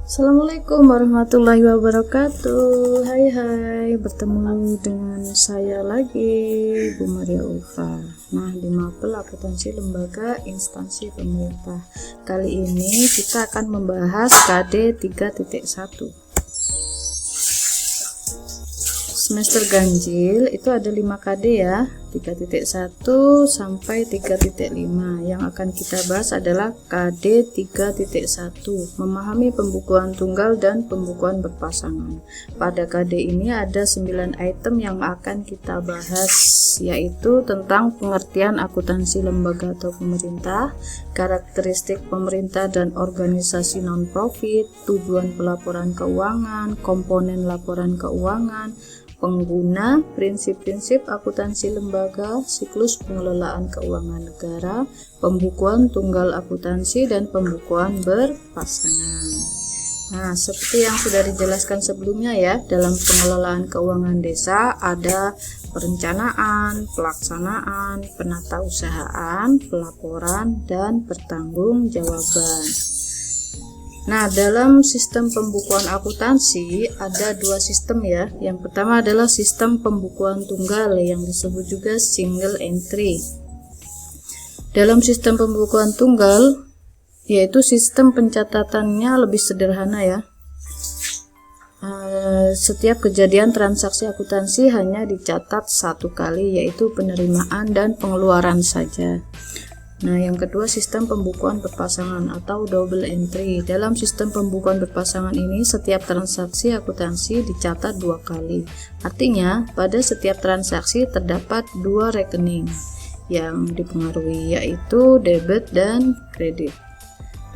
Assalamualaikum warahmatullahi wabarakatuh. Hai, bertemu dengan saya lagi, Bu Maria Ulfa. Nah, di Mapel Akuntansi Lembaga Instansi Pemerintah. Kali ini kita akan membahas KD 3.1. Semester ganjil itu ada 5 KD ya, 3.1 sampai 3.5. Yang akan kita bahas adalah KD 3.1, memahami pembukuan tunggal dan pembukuan berpasangan. Pada KD ini ada 9 item yang akan kita bahas, yaitu tentang pengertian akuntansi lembaga atau pemerintah, karakteristik pemerintah dan organisasi non-profit, tujuan pelaporan keuangan, komponen laporan keuangan, pengguna, prinsip-prinsip akuntansi lembaga, siklus pengelolaan keuangan negara, pembukuan tunggal akuntansi, dan pembukuan berpasangan. Nah, seperti yang sudah dijelaskan sebelumnya ya, dalam pengelolaan keuangan desa ada perencanaan, pelaksanaan, penatausahaan, pelaporan, dan pertanggungjawaban. Nah, dalam sistem pembukuan akuntansi ada 2 sistem ya. Yang pertama adalah sistem pembukuan tunggal yang disebut juga single entry. Dalam sistem pembukuan tunggal, yaitu sistem pencatatannya lebih sederhana ya. Setiap kejadian transaksi akuntansi hanya dicatat 1 kali, yaitu penerimaan dan pengeluaran saja. Nah, yang kedua sistem pembukuan berpasangan atau double entry. Dalam sistem pembukuan berpasangan ini, setiap transaksi akuntansi dicatat 2 kali. Artinya, pada setiap transaksi terdapat 2 rekening yang dipengaruhi, yaitu debit dan kredit.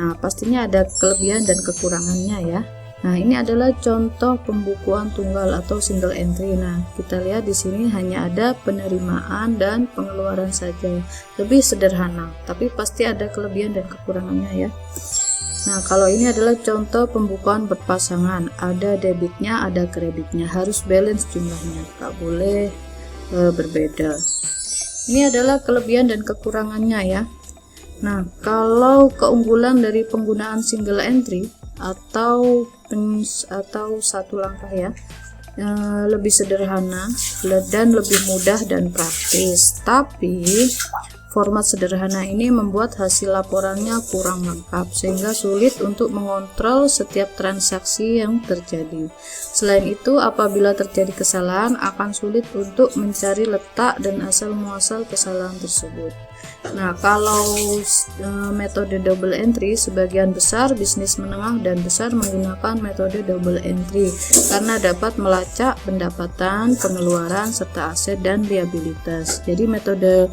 Nah, pastinya ada kelebihan dan kekurangannya ya. Nah, ini adalah contoh pembukuan tunggal atau single entry. Nah, kita lihat di sini hanya ada penerimaan dan pengeluaran saja. Lebih sederhana, tapi pasti ada kelebihan dan kekurangannya ya. Nah, kalau ini adalah contoh pembukuan berpasangan. Ada debitnya, ada kreditnya. Harus balance jumlahnya, tak boleh berbeda. Ini adalah kelebihan dan kekurangannya ya. Nah, kalau keunggulan dari penggunaan single entry atau satu langkah ya, lebih sederhana dan lebih mudah dan praktis. Tapi format sederhana ini membuat hasil laporannya kurang lengkap sehingga sulit untuk mengontrol setiap transaksi yang terjadi. Selain itu, apabila terjadi kesalahan akan sulit untuk mencari letak dan asal muasal kesalahan tersebut. Nah, kalau metode double entry, sebagian besar bisnis menengah dan besar menggunakan metode double entry karena dapat melacak pendapatan, pengeluaran, serta aset dan liabilitas. Jadi metode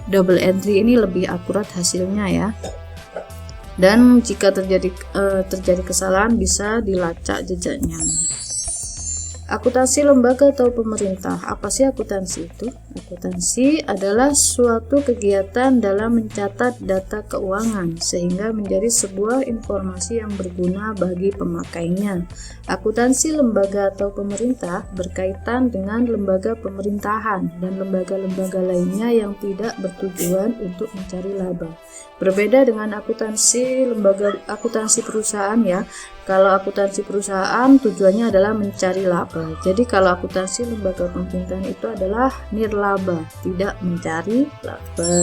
double entry ini lebih akurat hasilnya ya. Dan jika terjadi kesalahan bisa dilacak jejaknya. Akuntansi lembaga atau pemerintah. Apa sih akuntansi itu? Akuntansi adalah suatu kegiatan dalam mencatat data keuangan sehingga menjadi sebuah informasi yang berguna bagi pemakainya. Akuntansi lembaga atau pemerintah berkaitan dengan lembaga pemerintahan dan lembaga-lembaga lainnya yang tidak bertujuan untuk mencari laba. Berbeda dengan akuntansi perusahaan ya. Kalau akuntansi perusahaan tujuannya adalah mencari laba. Jadi kalau akuntansi lembaga pemerintahan itu adalah nirlaba, tidak mencari laba.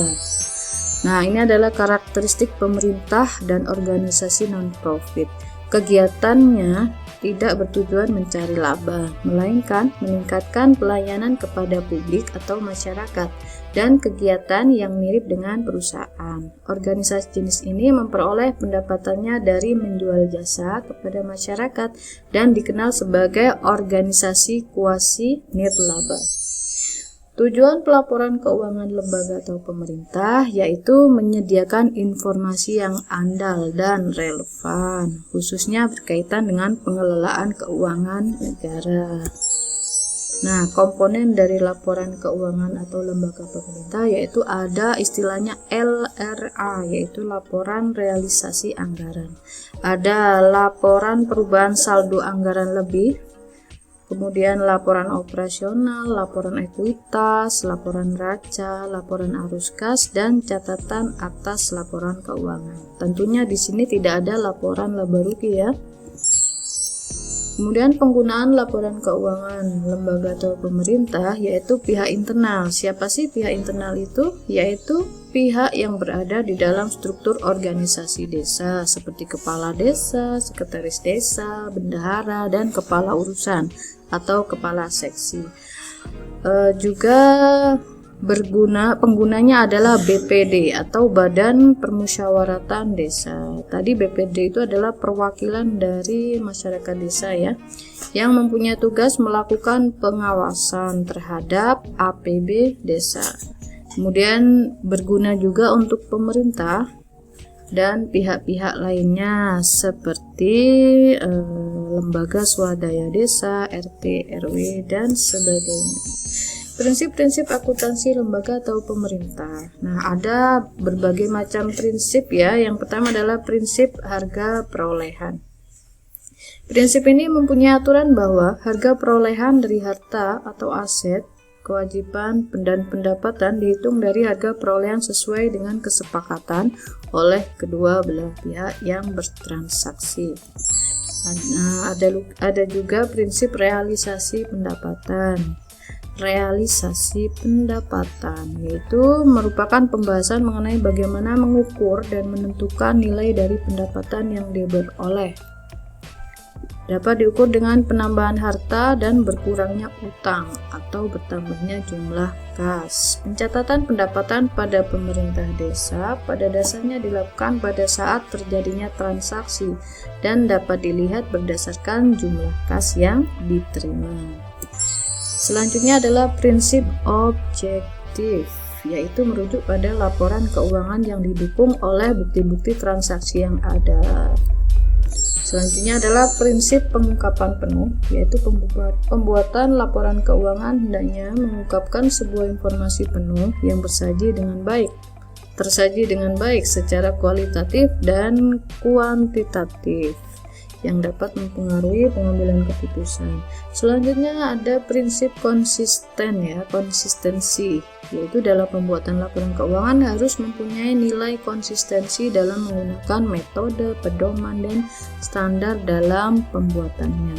Nah, ini adalah karakteristik pemerintah dan organisasi non-profit. Kegiatannya tidak bertujuan mencari laba, melainkan meningkatkan pelayanan kepada publik atau masyarakat dan kegiatan yang mirip dengan perusahaan. Organisasi jenis ini memperoleh pendapatannya dari menjual jasa kepada masyarakat dan dikenal sebagai organisasi kuasi nirlaba. Tujuan pelaporan keuangan lembaga atau pemerintah yaitu menyediakan informasi yang andal dan relevan, khususnya berkaitan dengan pengelolaan keuangan negara. Nah, komponen dari laporan keuangan atau lembaga pemerintah yaitu ada istilahnya LRA, yaitu laporan realisasi anggaran. Ada laporan perubahan saldo anggaran lebih, kemudian laporan operasional, laporan ekuitas, laporan neraca, laporan arus kas, dan catatan atas laporan keuangan. Tentunya di sini tidak ada laporan laba rugi ya. Kemudian penggunaan laporan keuangan lembaga atau pemerintah yaitu pihak internal. Siapa sih pihak internal itu? Yaitu pihak yang berada di dalam struktur organisasi desa seperti kepala desa, sekretaris desa, bendahara, dan kepala urusan atau kepala seksi. Juga penggunanya adalah BPD atau Badan Permusyawaratan Desa. Tadi BPD itu adalah perwakilan dari masyarakat desa ya, yang mempunyai tugas melakukan pengawasan terhadap APB desa. Kemudian berguna juga untuk pemerintah dan pihak-pihak lainnya seperti lembaga swadaya desa, RT, RW, dan sebagainya. Prinsip-prinsip akuntansi lembaga atau pemerintah. Nah, ada berbagai macam prinsip ya. Yang pertama adalah prinsip harga perolehan. Prinsip ini mempunyai aturan bahwa harga perolehan dari harta atau aset, kewajiban, dan pendapatan dihitung dari harga perolehan sesuai dengan kesepakatan oleh kedua belah pihak yang bertransaksi. Nah, ada juga prinsip realisasi pendapatan. Realisasi pendapatan yaitu merupakan pembahasan mengenai bagaimana mengukur dan menentukan nilai dari pendapatan yang diperoleh. Dapat diukur dengan penambahan harta dan berkurangnya utang atau bertambahnya jumlah kas. Pencatatan pendapatan pada pemerintah desa pada dasarnya dilakukan pada saat terjadinya transaksi dan dapat dilihat berdasarkan jumlah kas yang diterima. Selanjutnya adalah prinsip objektif, yaitu merujuk pada laporan keuangan yang didukung oleh bukti-bukti transaksi yang ada. Selanjutnya adalah prinsip pengungkapan penuh, yaitu pembuatan laporan keuangan hendaknya mengungkapkan sebuah informasi penuh yang tersaji dengan baik secara kualitatif dan kuantitatif yang dapat mempengaruhi pengambilan keputusan. Selanjutnya ada prinsip konsistensi, yaitu dalam pembuatan laporan keuangan harus mempunyai nilai konsistensi dalam menggunakan metode, pedoman, dan standar dalam pembuatannya.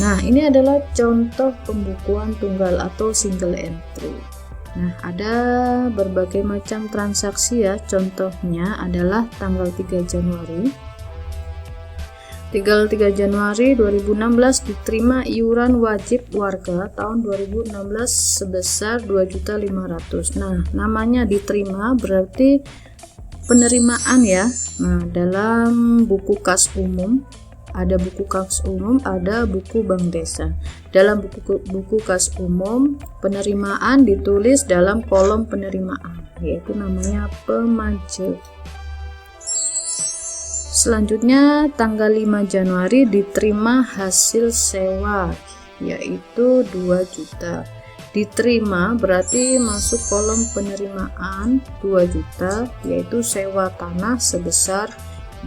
Nah, ini adalah contoh pembukuan tunggal atau single entry. Nah, ada berbagai macam transaksi ya, contohnya adalah tanggal 3 Januari 2016 diterima iuran wajib warga tahun 2016 sebesar 2.500.000. Nah, namanya diterima berarti penerimaan ya. Nah, dalam buku kas umum ada buku bank desa. Dalam buku kas umum, penerimaan ditulis dalam kolom penerimaan, yaitu namanya pemajek. Selanjutnya tanggal 5 Januari diterima hasil sewa, yaitu 2 juta. Diterima berarti masuk kolom penerimaan 2 juta, yaitu sewa tanah sebesar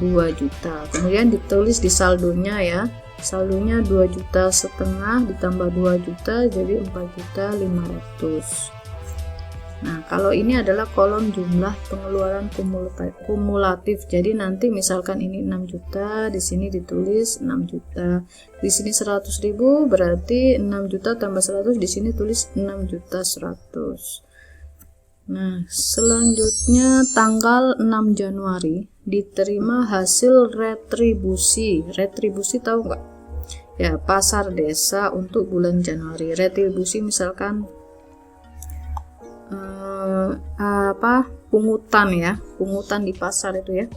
2 juta. Kemudian ditulis di saldonya ya. Saldonya 2,5 juta ditambah 2 juta jadi 4.500.000. Nah, kalau ini adalah kolom jumlah pengeluaran kumulatif. Jadi nanti misalkan ini 6 juta, di sini ditulis 6 juta. Di sini 100.000 berarti 6 juta tambah 100, di sini tulis 6.100.000. Nah, selanjutnya tanggal 6 Januari diterima hasil retribusi. Retribusi tahu nggak? Ya, pasar desa untuk bulan Januari. Retribusi misalkan pungutan di pasar itu ya,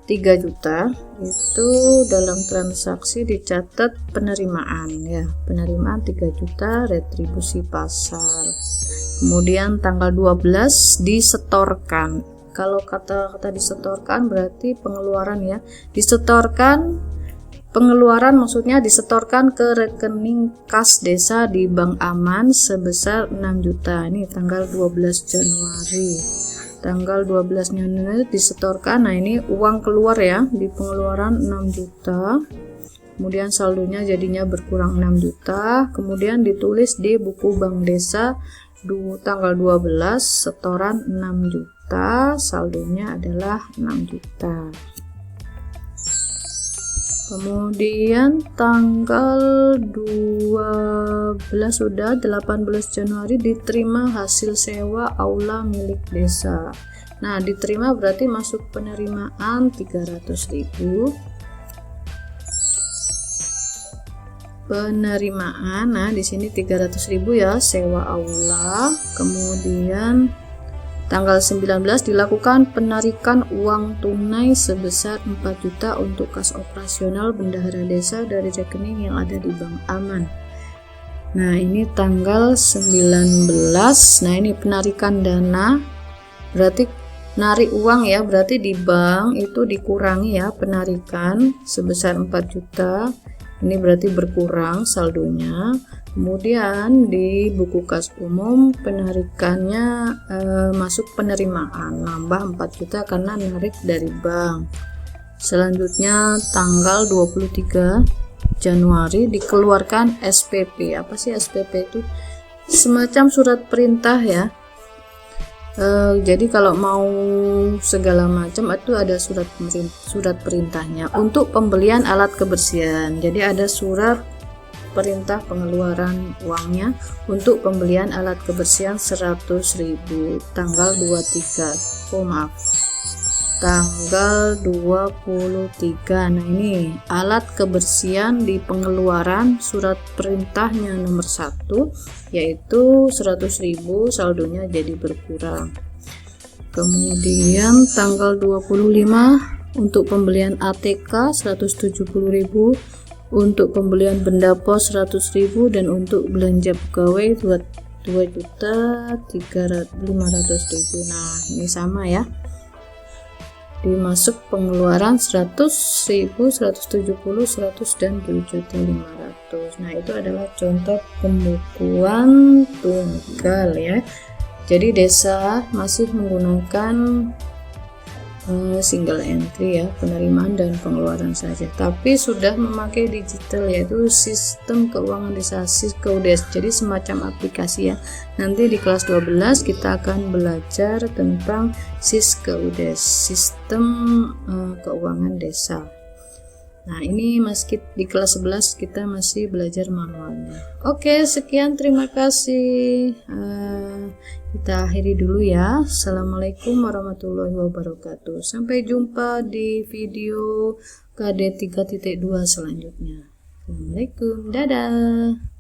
3 juta itu dalam transaksi dicatat penerimaan ya, penerimaan 3 juta retribusi pasar. Kemudian tanggal 12 disetorkan. Kalau kata disetorkan berarti pengeluaran ya, disetorkan pengeluaran maksudnya disetorkan ke rekening kas desa di Bank Aman sebesar 6 juta. Ini tanggal 12 Januari. Tanggal 12 Januari disetorkan. Nah, ini uang keluar ya, di pengeluaran 6 juta. Kemudian saldonya jadinya berkurang 6 juta. Kemudian ditulis di buku Bank Desa tanggal 12 setoran 6 juta, saldonya adalah 6 juta. Kemudian tanggal 12 sudah 18 Januari diterima hasil sewa aula milik desa. Nah, diterima berarti masuk penerimaan 300.000. Penerimaan, nah di sini 300.000 ya, sewa aula. Kemudian tanggal 19 dilakukan penarikan uang tunai sebesar 4 juta untuk kas operasional bendahara desa dari rekening yang ada di Bank Aman. Nah, ini tanggal 19. Nah, ini penarikan dana. Berarti narik uang ya, berarti di bank itu dikurangi ya penarikan sebesar 4 juta. Ini berarti berkurang saldonya. Kemudian di buku kas umum penarikannya masuk penerimaan, nambah 4 juta karena narik dari bank. Selanjutnya tanggal 23 Januari dikeluarkan SPP. Apa sih SPP itu? Semacam surat perintah ya. Jadi kalau mau segala macam itu ada surat perintahnya untuk pembelian alat kebersihan. Jadi ada surat perintah pengeluaran uangnya untuk pembelian alat kebersihan 100.000 tanggal 23. Nah, ini alat kebersihan di pengeluaran surat perintahnya nomor 1 yaitu 100.000, saldonya jadi berkurang. Kemudian tanggal 25 untuk pembelian ATK 170.000, untuk pembelian benda pos 100.000, dan untuk belanja pegawai 2.500.000. Nah, ini sama ya, dimasuk pengeluaran 100.000, 170, 100, dan 7.500. Nah, itu adalah contoh pembukuan tunggal ya. Jadi desa masih menggunakan single entry ya, penerimaan dan pengeluaran saja, tapi sudah memakai digital yaitu sistem keuangan desa Siskeudes. Jadi semacam aplikasi ya. Nanti di kelas 12 kita akan belajar tentang Siskeudes, sistem keuangan desa. Nah, ini meski di kelas 11 kita masih belajar manualnya. Oke, sekian, terima kasih. Kita akhiri dulu ya. Assalamualaikum warahmatullahi wabarakatuh. Sampai jumpa di video KD 3.2 selanjutnya. Assalamualaikum, dadah.